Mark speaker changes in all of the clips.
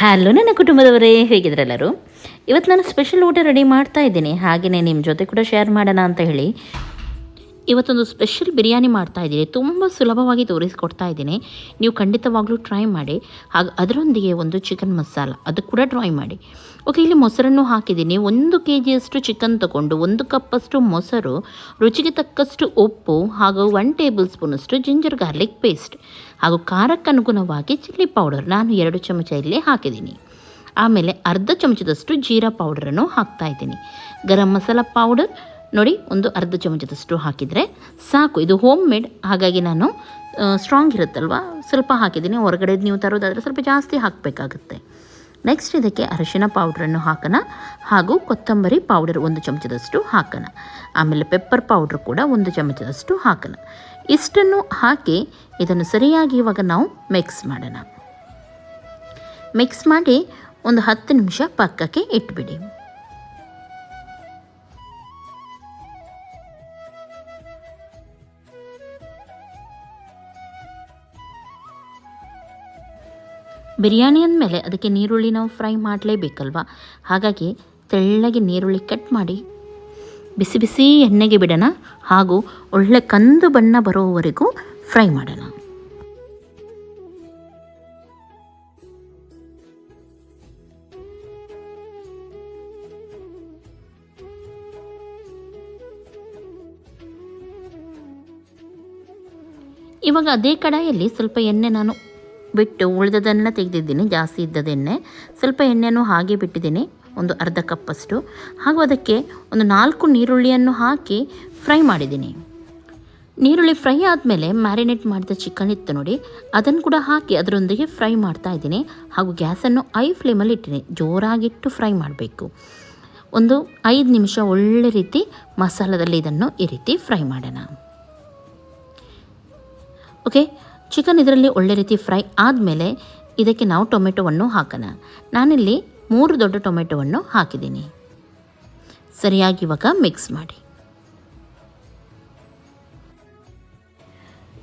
Speaker 1: Hello ನನ್ನ ಕುಟುಂಬದವರೇ, ಹೇಗಿದ್ರೆಲ್ಲರೂ? ಇವತ್ತು ನಾನು ಸ್ಪೆಷಲ್ ಊಟ ರೆಡಿ ಮಾಡ್ತಾ ಇದ್ದೀನಿ. ಹಾಗೆಯೇ ನಿಮ್ಮ ಜೊತೆ ಕೂಡ ಶೇರ್ ಮಾಡೋಣ ಅಂತ ಹೇಳಿ ಇವತ್ತೊಂದು ಸ್ಪೆಷಲ್ ಬಿರಿಯಾನಿ ಮಾಡ್ತಾ ಇದ್ದೀನಿ. ತುಂಬ ಸುಲಭವಾಗಿ ತೋರಿಸ್ಕೊಡ್ತಾ ಇದ್ದೀನಿ. ನೀವು ಖಂಡಿತವಾಗ್ಲೂ ಟ್ರೈ ಮಾಡಿ. ಹಾಗೆ ಅದರೊಂದಿಗೆ ಒಂದು ಚಿಕನ್ ಮಸಾಲ ಅದು ಕೂಡ ಟ್ರೈ ಮಾಡಿ. ಓಕೆ, ಇಲ್ಲಿ ಮೊಸರನ್ನು ಹಾಕಿದ್ದೀನಿ. 1 kg ಚಿಕನ್ ತೊಗೊಂಡು 1 ಕಪ್ಪಷ್ಟು ಮೊಸರು, ರುಚಿಗೆ ತಕ್ಕಷ್ಟು ಉಪ್ಪು ಹಾಗೂ 1 ಟೇಬಲ್ ಸ್ಪೂನಷ್ಟು ಜಿಂಜರ್ ಗಾರ್ಲಿಕ್ ಪೇಸ್ಟ್ ಹಾಗೂ ಖಾರಕ್ಕೆ ಅನುಗುಣವಾಗಿ ಚಿಲ್ಲಿ ಪೌಡರ್ ನಾನು 2 ಚಮಚ ಇಲ್ಲಿ ಹಾಕಿದ್ದೀನಿ. ಆಮೇಲೆ ಅರ್ಧ ಚಮಚದಷ್ಟು ಜೀರಾ ಪೌಡರನ್ನು ಹಾಕ್ತಾಯಿದ್ದೀನಿ. ಗರಂ ಮಸಾಲ ಪೌಡರ್ ನೋಡಿ, ಒಂದು ಅರ್ಧ ಚಮಚದಷ್ಟು ಹಾಕಿದರೆ ಸಾಕು. ಇದು ಹೋಮ್ ಮೇಡ್, ಹಾಗಾಗಿ ನಾನು ಸ್ಟ್ರಾಂಗ್ ಇರುತ್ತಲ್ವ ಸ್ವಲ್ಪ ಹಾಕಿದ್ದೀನಿ. ಹೊರಗಡೆ ನೀವು ತರೋದಾದರೆ ಸ್ವಲ್ಪ ಜಾಸ್ತಿ ಹಾಕಬೇಕಾಗುತ್ತೆ. ನೆಕ್ಸ್ಟ್ ಇದಕ್ಕೆ ಅರಿಶಿನ ಪೌಡ್ರನ್ನು ಹಾಕೋಣ ಹಾಗೂ ಕೊತ್ತಂಬರಿ ಪೌಡರ್ 1 ಚಮಚದಷ್ಟು ಹಾಕೋಣ. ಆಮೇಲೆ ಪೆಪ್ಪರ್ ಪೌಡ್ರ್ ಕೂಡ 1 ಚಮಚದಷ್ಟು ಹಾಕೋಣ. ಇಷ್ಟನ್ನು ಹಾಕಿ ಇದನ್ನು ಸರಿಯಾಗಿ ಇವಾಗ ನಾವು ಮಿಕ್ಸ್ ಮಾಡೋಣ. ಮಿಕ್ಸ್ ಮಾಡಿ ಒಂದು 10 ನಿಮಿಷ ಪಕ್ಕಕ್ಕೆ ಇಟ್ಬಿಡಿ. ಬಿರಿಯಾನಿ ಅಂದಮೇಲೆ ಅದಕ್ಕೆ ನೀರುಳ್ಳಿ ನಾವು ಫ್ರೈ ಮಾಡಲೇಬೇಕಲ್ವ, ಹಾಗಾಗಿ ತೆಳ್ಳಗೆ ನೀರುಳ್ಳಿ ಕಟ್ ಮಾಡಿ ಬಿಸಿ ಬಿಸಿ ಎಣ್ಣೆಗೆ ಬಿಡೋಣ ಹಾಗೂ ಒಳ್ಳೆ ಕಂದು ಬಣ್ಣ ಬರೋವರೆಗೂ ಫ್ರೈ ಮಾಡೋಣ. ಇವಾಗ ಅದೇ ಕಡಾಯಲ್ಲಿ ಸ್ವಲ್ಪ ಎಣ್ಣೆ ನಾನು ಬಿಟ್ಟು ಉಳಿದದನ್ನು ತೆಗೆದಿದ್ದೀನಿ. ಜಾಸ್ತಿ ಇದ್ದದ ಎಣ್ಣೆ, ಸ್ವಲ್ಪ ಎಣ್ಣೆನೂ ಹಾಗೆ ಬಿಟ್ಟಿದ್ದೀನಿ, ಒಂದು ಅರ್ಧ ಕಪ್ಪಷ್ಟು. ಹಾಗೂ ಅದಕ್ಕೆ ಒಂದು 4 ನೀರುಳ್ಳಿಯನ್ನು ಹಾಕಿ ಫ್ರೈ ಮಾಡಿದ್ದೀನಿ. ನೀರುಳ್ಳಿ ಫ್ರೈ ಆದಮೇಲೆ ಮ್ಯಾರಿನೇಟ್ ಮಾಡಿದ ಚಿಕನ್ ಇತ್ತು ನೋಡಿ, ಅದನ್ನು ಕೂಡ ಹಾಕಿ ಅದರೊಂದಿಗೆ ಫ್ರೈ ಮಾಡ್ತಾ ಇದ್ದೀನಿ. ಹಾಗೂ ಗ್ಯಾಸನ್ನು ಐ ಫ್ಲೇಮಲ್ಲಿ ಇಟ್ಟಿನಿ, ಜೋರಾಗಿಟ್ಟು ಫ್ರೈ ಮಾಡಬೇಕು. ಒಂದು 5 ನಿಮಿಷ ಒಳ್ಳೆ ರೀತಿ ಮಸಾಲದಲ್ಲಿ ಇದನ್ನು ಈ ರೀತಿ ಫ್ರೈ ಮಾಡೋಣ. ಓಕೆ, ಚಿಕನ್ ಇದರಲ್ಲಿ ಒಳ್ಳೆ ರೀತಿ ಫ್ರೈ ಆದಮೇಲೆ ಇದಕ್ಕೆ ನಾವು ಟೊಮೆಟೊವನ್ನು ಹಾಕೋಣ. ನಾನಿಲ್ಲಿ 3 ದೊಡ್ಡ ಟೊಮೆಟೊವನ್ನು ಹಾಕಿದ್ದೀನಿ. ಸರಿಯಾಗಿ ಇವಾಗ ಮಿಕ್ಸ್ ಮಾಡಿ.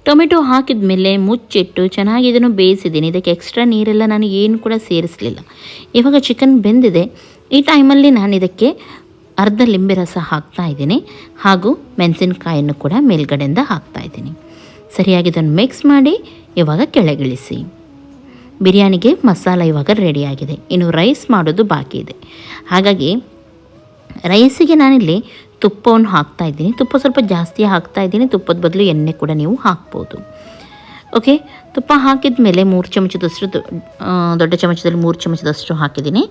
Speaker 1: ಟೊಮೆಟೊ ಹಾಕಿದ ಮೇಲೆ ಮುಚ್ಚಿಟ್ಟು ಚೆನ್ನಾಗಿ ಇದನ್ನು ಬೇಯಿಸಿದ್ದೀನಿ. ಇದಕ್ಕೆ ಎಕ್ಸ್ಟ್ರಾ ನೀರೆಲ್ಲ ನಾನು ಏನು ಕೂಡ ಸೇರಿಸಲಿಲ್ಲ. ಇವಾಗ ಚಿಕನ್ ಬೆಂದಿದೆ. ಈ ಟೈಮಲ್ಲಿ ನಾನು ಇದಕ್ಕೆ ಅರ್ಧ ಲಿಂಬೆ ರಸ ಹಾಕ್ತಾಯಿದ್ದೀನಿ ಹಾಗೂ ಮೆಣಸಿನಕಾಯನ್ನು ಕೂಡ ಮೇಲ್ಗಡೆಯಿಂದ ಹಾಕ್ತಾಯಿದ್ದೀನಿ. ಸರಿಯಾಗಿ ಇದನ್ನು ಮಿಕ್ಸ್ ಮಾಡಿ ಇವಾಗ ಕೆಳಗಿಳಿಸಿ. ಬಿರಿಯಾನಿಗೆ ಮಸಾಲ ಇವಾಗ ರೆಡಿಯಾಗಿದೆ. ಇನ್ನು ರೈಸ್ ಮಾಡೋದು ಬಾಕಿ ಇದೆ. ಹಾಗಾಗಿ ರೈಸಿಗೆ ನಾನಿಲ್ಲಿ ತುಪ್ಪವನ್ನು ಹಾಕ್ತಾಯಿದ್ದೀನಿ. ತುಪ್ಪ ಸ್ವಲ್ಪ ಜಾಸ್ತಿ ಹಾಕ್ತಾಯಿದ್ದೀನಿ. ತುಪ್ಪದ ಬದಲು ಎಣ್ಣೆ ಕೂಡ ನೀವು ಹಾಕ್ಬೋದು. ಓಕೆ, ತುಪ್ಪ ಹಾಕಿದ ಮೇಲೆ 3 ಚಮಚದಷ್ಟು ದೊಡ್ಡ ಚಮಚದಲ್ಲಿ 3 ಚಮಚದಷ್ಟು ಹಾಕಿದ್ದೀನಿ.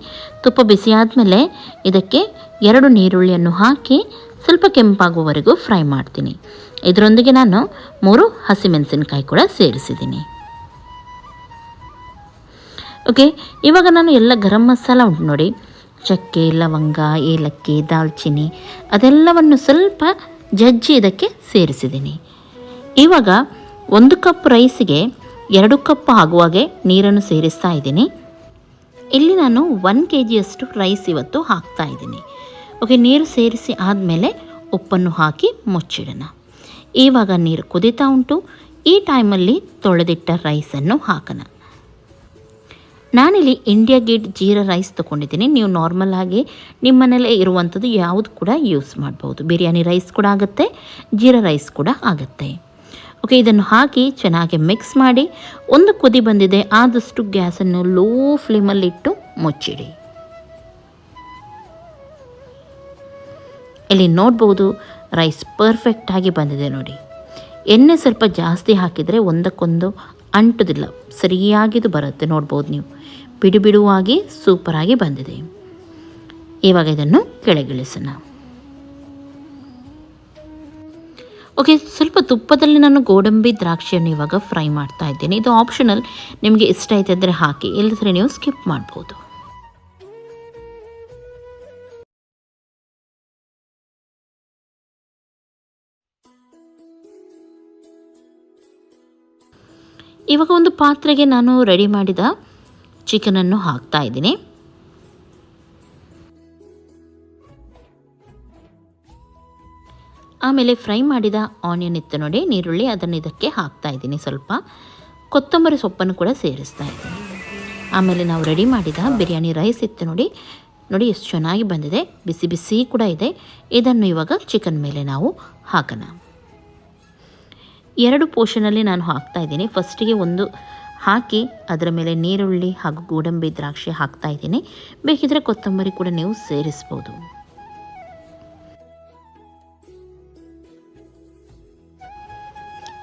Speaker 1: ತುಪ್ಪ ಬಿಸಿ ಆದಮೇಲೆ ಇದಕ್ಕೆ 2 ನೀರುಳ್ಳಿಯನ್ನು ಹಾಕಿ ಸ್ವಲ್ಪ ಕೆಂಪಾಗುವವರೆಗೂ ಫ್ರೈ ಮಾಡ್ತೀನಿ. ಇದರೊಂದಿಗೆ ನಾನು 3 ಹಸಿಮೆಣಸಿನಕಾಯಿ ಕೂಡ ಸೇರಿಸಿದ್ದೀನಿ. ಓಕೆ, ಇವಾಗ ನಾನು ಎಲ್ಲ ಗರಂ ಮಸಾಲ ಉಂಟು ನೋಡಿ, ಚಕ್ಕೆ, ಲವಂಗ, ಏಲಕ್ಕಿ, ದಾಲ್ಚಿನ್ನಿ ಅದೆಲ್ಲವನ್ನು ಸ್ವಲ್ಪ ಜಜ್ಜಿ ಇದಕ್ಕೆ ಸೇರಿಸಿದ್ದೀನಿ. ಇವಾಗ 1 ಕಪ್ ರೈಸಿಗೆ 2 ಕಪ್ ಆಗುವಾಗೆ ನೀರನ್ನು ಸೇರಿಸ್ತಾ ಇದ್ದೀನಿ. ಇಲ್ಲಿ ನಾನು 1 kg ರೈಸ್ ಇವತ್ತು ಹಾಕ್ತಾ ಇದ್ದೀನಿ. ಓಕೆ, ನೀರು ಸೇರಿಸಿ ಆದಮೇಲೆ ಉಪ್ಪನ್ನು ಹಾಕಿ ಮುಚ್ಚಿಡೋಣ. ಇವಾಗ ನೀರು ಕುದೀತಾ ಉಂಟು. ಈ ಟೈಮಲ್ಲಿ ತೊಳೆದಿಟ್ಟ ರೈಸನ್ನು ಹಾಕೋಣ. ನಾನಿಲ್ಲಿ ಇಂಡಿಯಾ ಗೇಟ್ ಜೀರಾ ರೈಸ್ ತೊಗೊಂಡಿದ್ದೀನಿ. ನೀವು ನಾರ್ಮಲ್ ಆಗಿ ನಿಮ್ಮ ಮನೇಲೇ ಇರುವಂಥದ್ದು ಯಾವುದು ಕೂಡ ಯೂಸ್ ಮಾಡ್ಬೋದು. ಬಿರಿಯಾನಿ ರೈಸ್ ಕೂಡ ಆಗುತ್ತೆ, ಜೀರಾ ರೈಸ್ ಕೂಡ ಆಗುತ್ತೆ. ಓಕೆ, ಇದನ್ನು ಹಾಕಿ ಚೆನ್ನಾಗಿ ಮಿಕ್ಸ್ ಮಾಡಿ. ಒಂದು ಕುದಿ ಬಂದಿದೆ, ಆದಷ್ಟು ಗ್ಯಾಸನ್ನು ಲೋ ಫ್ಲೇಮಲ್ಲಿಟ್ಟು ಮುಚ್ಚಿಡಿ. ಇಲ್ಲಿ ನೋಡ್ಬೋದು ರೈಸ್ ಪರ್ಫೆಕ್ಟಾಗಿ ಬಂದಿದೆ ನೋಡಿ. ಎಣ್ಣೆ ಸ್ವಲ್ಪ ಜಾಸ್ತಿ ಹಾಕಿದರೆ ಒಂದಕ್ಕೊಂದು ಅಂಟುದಿಲ್ಲ, ಸರಿಯಾಗಿದು ಬರುತ್ತೆ. ನೋಡ್ಬೋದು ನೀವು, ಬಿಡು ಬಿಡುವಾಗಿ ಸೂಪರಾಗಿ ಬಂದಿದೆ. ಇವಾಗ ಇದನ್ನು ಕೆಳಗಿಳಿಸೋಣ. ಓಕೆ, ಸ್ವಲ್ಪ ತುಪ್ಪದಲ್ಲಿ ನಾನು ಗೋಡಂಬಿ ದ್ರಾಕ್ಷಿಯನ್ನು ಇವಾಗ ಫ್ರೈ ಮಾಡ್ತಾ ಇದ್ದೀನಿ. ಇದು ಆಪ್ಷನಲ್, ನಿಮಗೆ ಇಷ್ಟ ಆಯ್ತಿದ್ರೆ ಹಾಕಿ, ಇಲ್ಲದ್ರೆ ನೀವು ಸ್ಕಿಪ್ ಮಾಡ್ಬೋದು. ಇವಾಗ ಒಂದು ಪಾತ್ರೆಗೆ ನಾನು ರೆಡಿ ಮಾಡಿದ ಚಿಕನನ್ನು ಹಾಕ್ತಾ ಇದ್ದೀನಿ. ಆಮೇಲೆ ಫ್ರೈ ಮಾಡಿದ ಆನಿಯನ್ ಇತ್ತು ನೋಡಿ, ನೀರುಳ್ಳಿ, ಅದನ್ನು ಇದಕ್ಕೆ ಹಾಕ್ತಾ ಇದ್ದೀನಿ. ಸ್ವಲ್ಪ ಕೊತ್ತಂಬರಿ ಸೊಪ್ಪನ್ನು ಕೂಡ ಸೇರಿಸ್ತಾ ಇದ್ದೀನಿ. ಆಮೇಲೆ ನಾವು ರೆಡಿ ಮಾಡಿದ ಬಿರಿಯಾನಿ ರೈಸ್ ಇತ್ತು ನೋಡಿ, ನೋಡಿ ಎಷ್ಟು ಚೆನ್ನಾಗಿ ಬಂದಿದೆ, ಬಿಸಿ ಬಿಸಿ ಕೂಡ ಇದೆ. ಇದನ್ನು ಇವಾಗ ಚಿಕನ್ ಮೇಲೆ ನಾವು ಹಾಕೋಣ. 2 ಪೋರ್ಷನಲ್ಲಿ ನಾನು ಹಾಕ್ತಾ ಇದ್ದೀನಿ. ಫಸ್ಟಿಗೆ ಒಂದು ಹಾಕಿ ಅದರ ಮೇಲೆ ನೀರುಳ್ಳಿ ಹಾಗೂ ಗೋಡಂಬಿ ದ್ರಾಕ್ಷಿ ಹಾಕ್ತಾ ಇದ್ದೀನಿ. ಬೇಕಿದ್ರೆ ಕೊತ್ತಂಬರಿ ಕೂಡ ನೀವು ಸೇರಿಸ್ಬೋದು.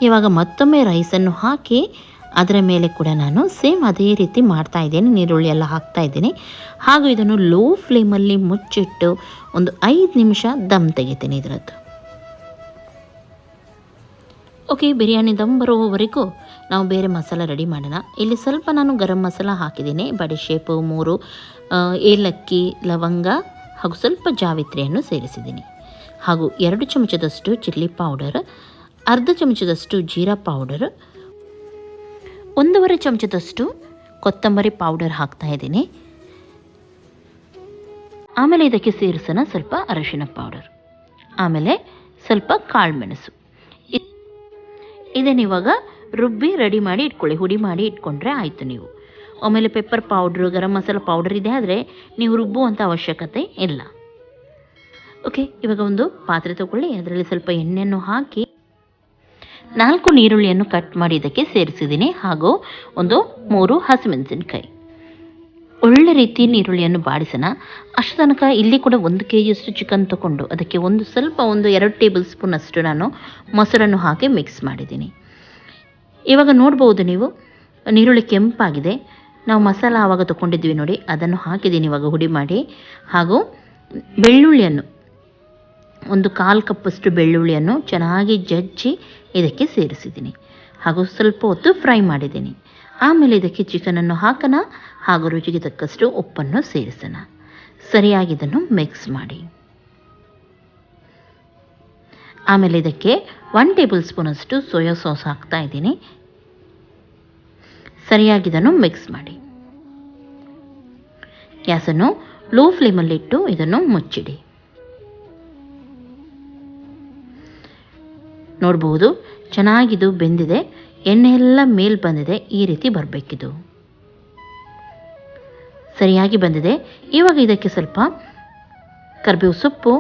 Speaker 1: ಇವಾಗ ಮತ್ತೊಮ್ಮೆ ರೈಸನ್ನು ಹಾಕಿ ಅದರ ಮೇಲೆ ಕೂಡ ನಾನು ಸೇಮ್ ಅದೇ ರೀತಿ ಮಾಡ್ತಾ ಇದ್ದೇನೆ. ನೀರುಳ್ಳಿ ಎಲ್ಲ ಹಾಕ್ತಾ ಇದ್ದೀನಿ ಹಾಗೂ ಇದನ್ನು ಲೋ ಫ್ಲೇಮಲ್ಲಿ ಮುಚ್ಚಿಟ್ಟು ಒಂದು 5 ನಿಮಿಷ ದಮ್ ತೆಗಿತೀನಿ ಇದರದ್ದು. ಓಕೆ, ಬಿರಿಯಾನಿ ದಮ್ ಬರೋವರೆಗೂ ನಾವು ಬೇರೆ ಮಸಾಲ ರೆಡಿ ಮಾಡೋಣ. ಇಲ್ಲಿ ಸ್ವಲ್ಪ ನಾನು ಗರಂ ಮಸಾಲ ಹಾಕಿದ್ದೀನಿ, ಬಡಿಶೇಪು 3 ಏಲಕ್ಕಿ, ಲವಂಗ ಹಾಗೂ ಸ್ವಲ್ಪ ಜಾವಿತ್ರಿಯನ್ನು ಸೇರಿಸಿದ್ದೀನಿ. ಹಾಗೂ 2 ಚಮಚದಷ್ಟು ಚಿಲ್ಲಿ ಪೌಡರ್, ಅರ್ಧ ಚಮಚದಷ್ಟು ಜೀರಾ ಪೌಡರ್, 1.5 ಚಮಚದಷ್ಟು ಕೊತ್ತಂಬರಿ ಪೌಡರ್ ಹಾಕ್ತಾ ಇದ್ದೀನಿ. ಆಮೇಲೆ ಇದಕ್ಕೆ ಸೇರಿಸೋಣ ಸ್ವಲ್ಪ ಅರಿಶಿನ ಪೌಡರ್, ಆಮೇಲೆ ಸ್ವಲ್ಪ ಕಾಳುಮೆಣಸು. ಇದನ್ನು ಇವಾಗ ರುಬ್ಬಿ ರೆಡಿ ಮಾಡಿ ಇಟ್ಕೊಳ್ಳಿ, ಹುಡಿ ಮಾಡಿ ಇಟ್ಕೊಂಡ್ರೆ ಆಯಿತು. ನೀವು ಆಮೇಲೆ pepper powder, garam masala powder ಇದೆ, ಆದರೆ ನೀವು ರುಬ್ಬುವಂಥ ಅವಶ್ಯಕತೆ ಇಲ್ಲ. ಓಕೆ, ಇವಾಗ ಒಂದು ಪಾತ್ರೆ ತಗೊಳ್ಳಿ, ಅದರಲ್ಲಿ ಸ್ವಲ್ಪ ಎಣ್ಣೆಯನ್ನು ಹಾಕಿ 4 ನೀರುಳ್ಳಿಯನ್ನು ಕಟ್ ಮಾಡಿ ಇದಕ್ಕೆ ಸೇರಿಸಿದ್ದೀನಿ ಹಾಗೂ ಒಂದು 3 ಹಸಿಮೆಣಸಿನಕಾಯಿ. ಒಳ್ಳೆ ರೀತಿ ನೀರುಳ್ಳಿಯನ್ನು ಬಾಡಿಸೋಣ. ಅಷ್ಟು ತನಕ ಇಲ್ಲಿ ಕೂಡ 1 kg ಚಿಕನ್ ತೊಗೊಂಡು ಅದಕ್ಕೆ ಸ್ವಲ್ಪ 2 ಟೇಬಲ್ ಸ್ಪೂನ್ ಅಷ್ಟು ನಾನು ಮೊಸರನ್ನು ಹಾಕಿ ಮಿಕ್ಸ್ ಮಾಡಿದ್ದೀನಿ. ಇವಾಗ ನೋಡ್ಬೋದು ನೀವು, ನೀರುಳ್ಳಿ ಕೆಂಪಾಗಿದೆ. ನಾವು ಮಸಾಲ ಆವಾಗ ತೊಗೊಂಡಿದ್ವಿ ನೋಡಿ, ಅದನ್ನು ಹಾಕಿದ್ದೀನಿ ಇವಾಗ ಹುಡಿ ಮಾಡಿ. ಹಾಗೂ ಬೆಳ್ಳುಳ್ಳಿಯನ್ನು 1/4 ಕಪ್ಪಷ್ಟು ಬೆಳ್ಳುಳ್ಳಿಯನ್ನು ಚೆನ್ನಾಗಿ ಜಜ್ಜಿ ಇದಕ್ಕೆ ಸೇರಿಸಿದ್ದೀನಿ ಹಾಗೂ ಸ್ವಲ್ಪ ಹೊತ್ತು ಫ್ರೈ ಮಾಡಿದ್ದೀನಿ. ಆಮೇಲೆ ಇದಕ್ಕೆ ಚಿಕನನ್ನು ಹಾಕೋಣ ಹಾಗೂ ರುಚಿಗೆ ತಕ್ಕಷ್ಟು ಉಪ್ಪನ್ನು ಸೇರಿಸೋಣ. ಸರಿಯಾಗಿ ಇದನ್ನು ಮಿಕ್ಸ್ ಮಾಡಿ. ಆಮೇಲೆ ಇದಕ್ಕೆ 1 ಟೇಬಲ್ ಸ್ಪೂನ್ ಅಷ್ಟು ಸೋಯಾ ಸಾಸ್ ಹಾಕ್ತಾ ಇದ್ದೀನಿ. ಸರಿಯಾಗಿ ಇದನ್ನು ಮಿಕ್ಸ್ ಮಾಡಿ. ಗ್ಯಾಸನ್ನು ಲೋ ಫ್ಲೇಮಲ್ಲಿಟ್ಟು ಇದನ್ನು ಮುಚ್ಚಿಡಿ. ನೋಡಬಹುದು, ಚೆನ್ನಾಗಿದು ಬೆಂದಿದೆ, ಎಣ್ಣೆ ಎಲ್ಲ ಮೇಲೆ ಬಂದಿದೆ. ಈ ರೀತಿ ಬರಬೇಕಿದು, ಸರಿಯಾಗಿ ಬಂದಿದೆ. ಇವಾಗ ಇದಕ್ಕೆ ಸ್ವಲ್ಪ ಕರಿಬೇವು ಸೊಪ್ಪು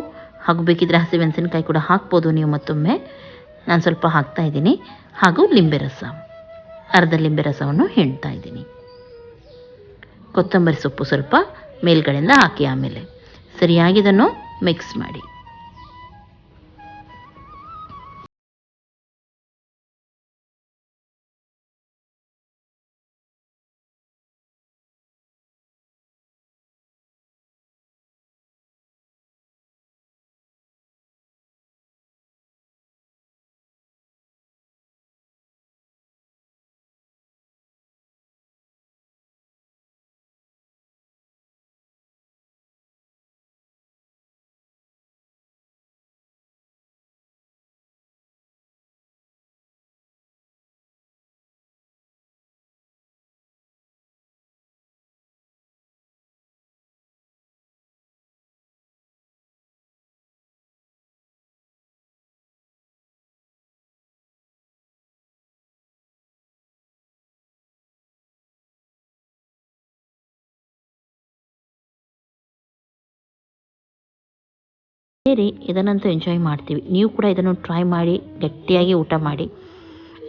Speaker 1: ಹಾಗೂ ಬೇಕಿದ್ರೆ ಹಸಿಮೆಣಸಿನಕಾಯಿ ಕೂಡ ಹಾಕ್ಬೋದು ನೀವು. ಮತ್ತೊಮ್ಮೆ ನಾನು ಸ್ವಲ್ಪ ಹಾಕ್ತಾ ಇದ್ದೀನಿ ಹಾಗೂ ಲಿಂಬೆ ರಸ, ಅರ್ಧ ಲಿಂಬೆ ರಸವನ್ನು ಹಿಂಡ್ತಾ ಇದ್ದೀನಿ. ಕೊತ್ತಂಬರಿ ಸೊಪ್ಪು ಸ್ವಲ್ಪ ಮೇಲ್ಗಡೆಯಿಂದ ಹಾಕಿ ಆಮೇಲೆ ಸರಿಯಾಗಿ ಇದನ್ನು ಮಿಕ್ಸ್ ಮಾಡಿ. ಸೇರಿ ಇದನ್ನಂತೂ ಎಂಜಾಯ್ ಮಾಡ್ತೀವಿ. ನೀವು ಕೂಡ ಇದನ್ನು ಟ್ರೈ ಮಾಡಿ, ಗಟ್ಟಿಯಾಗಿ ಊಟ ಮಾಡಿ.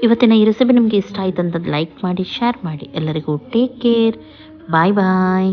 Speaker 1: ಇವತ್ತಿನ ಈ ರೆಸಿಪಿ ನಿಮಗೆ ಇಷ್ಟ ಆಯ್ತು ಅಂತಂದು ಲೈಕ್ ಮಾಡಿ, ಶೇರ್ ಮಾಡಿ. ಎಲ್ಲರಿಗೂ ಟೇಕ್ ಕೇರ್, ಬಾಯ್ ಬಾಯ್.